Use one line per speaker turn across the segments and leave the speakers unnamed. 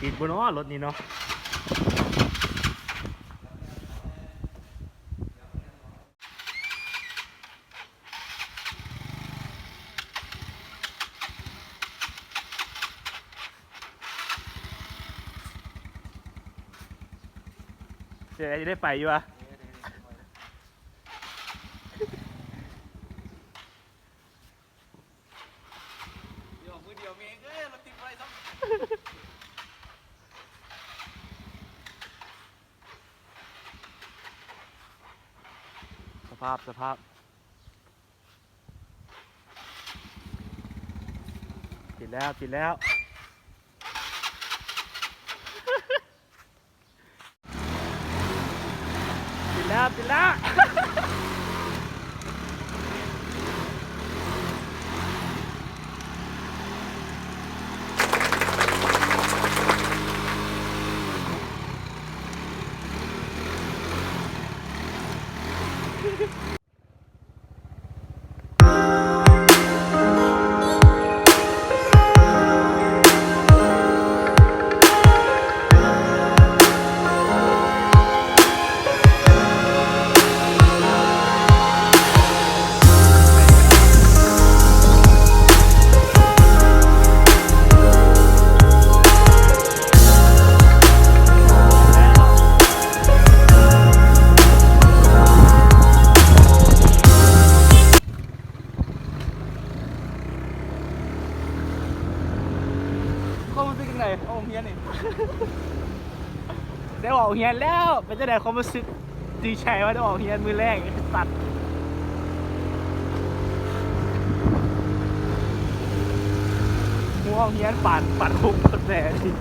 ติดบนน้อรถนี่เนาะจะได้ไปอยู่วะ
เดี๋ยวมือเดียวเมงเราติดไว้ซ้ำ
สภาพติดแล้วติดแล้ว
เขารู้สึกยังไงเอาเฮียนี่
ได้ออกเฮียนแล้วเป็นจะได้ความรู้สึกดีใจว่าได้ออกเฮียนมือแรกตัดหัวเฮียนปั่นคุกแต่ดิ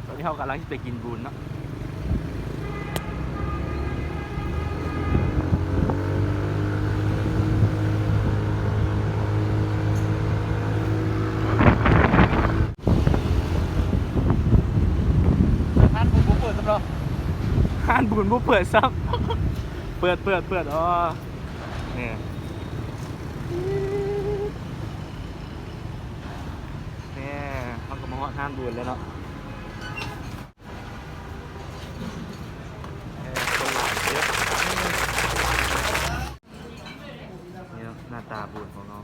ตอนนี้เขากำลังไปกินบุญเนาะ
ท่านผมเปิดสำหรับ
ห้านบุญผู้เปิดซับ เปิดอ๋อเนี่ยเนี่ยเขาก็มาว่าห้านบุญแล้วเนาะคนหลายเยอะนี่เนาะหน้าตาบุญของเรา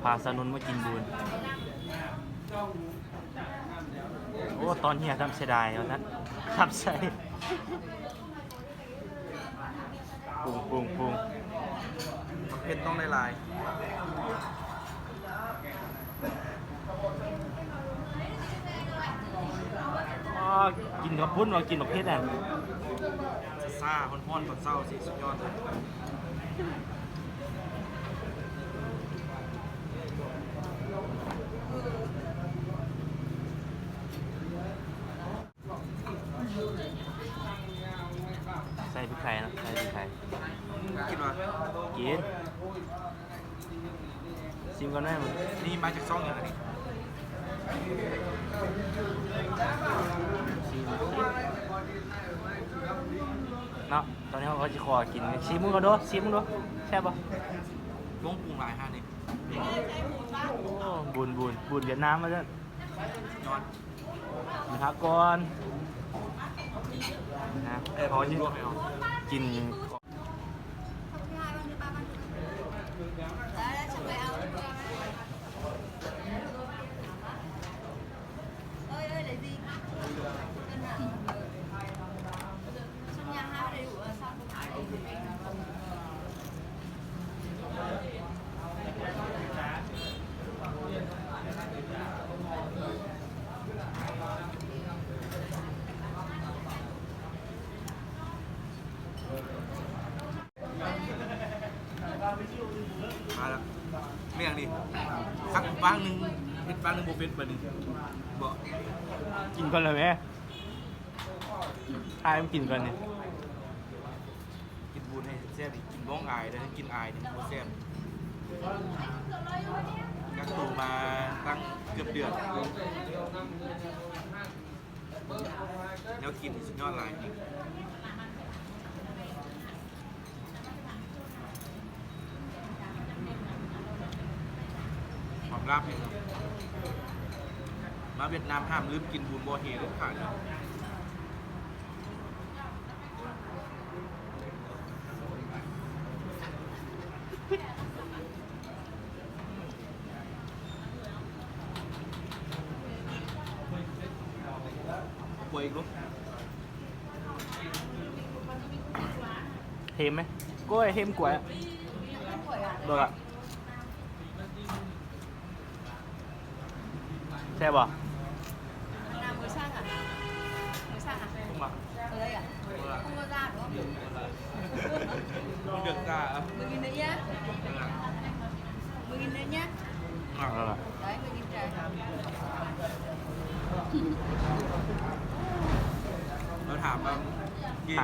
พาสนุนมากินบุญโอ้ตอนเฮียทำเสียดายเอานั้นทับใส่ปรุง
เผ็ดต้องลาย
อ๋อกินกับปุ้นว่ากินกับเพชรอ่ะ
ซ่าฮ้อนๆก่อนเศร้าสิสุดยอดเลย
ใส่พริกไทยนะใส่พริกไทย
คิดว่า
กินชิมก่อนได้มั้ย
นี่มาจากซ่องอย่างนี้
ชิมเนาะตอนนี้เขาก็จะขอกินชิมมึงก่อนดูแซ่บปะ
วงปรุงหลายฮะนี่
โอ้บุญเวียดนามมาจ้ะ
นอน
กินผักก่อนนะเขาจะกิน
มาแล้วเมี่ยงดิสักบ้างหนึ่งเผ็ดบ้างหนึ่งโบเฟสไปหนึ่งบอก
กินก่อนเลยไหมทายมันกินก่อนเนี่ย
กินบุญให้แซ่บกินบ้องอายแล้วกินอายเนี่ยโบแซ่บ กักตัวมาตั้งเกือบเดือนแล้วกินสุดยอดหลายความราบเลยครับมาเวียดนามห้ามลืมกินบูนโบเฮเด็ดขาดนะป่วยอีกลูก
เค็มไหมกล้วยเค็มกว่าโดนละแซ่บป่ะ
Làm mới sang à? Mới sang à?
พุ่งมา
Ở đây à? Không có ra đúng không?
มึงเดือดกล้าอ่ะ
10.000 đấy nhá. 10.000 đấy nhá.
เอาละ
Đấy 10.000 trời.
เราถามว่ากี่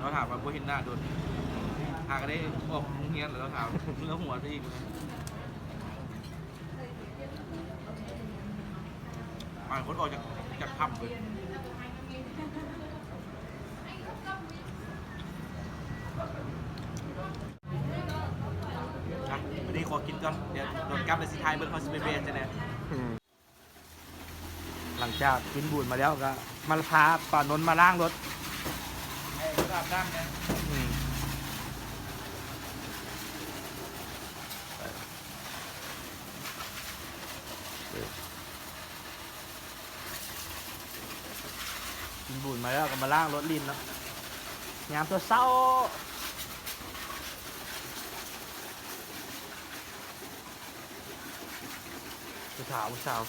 เราถามว่าพวกเห็นหน้าโดนหาก็ได้ออกเงี้ยหรือเราถามมึงเอาหัวซะอีกอ่านคนออกจากถ้ำเลยอ่ะวันนี้ขอกินก่อนเดี๋ยวโดนกลับในสิทายเบิ้งเขาสเปเบนจะแน่
หลังจากกินบูดมาแล้วก็มาพาป่านนท์มาล้างรถ
ไอ้อาบน้ำเนี่ย
อืมกินบูดมาแล้วก็มาล้างรถลินเนาะยามตัวเศร้าผู้สาว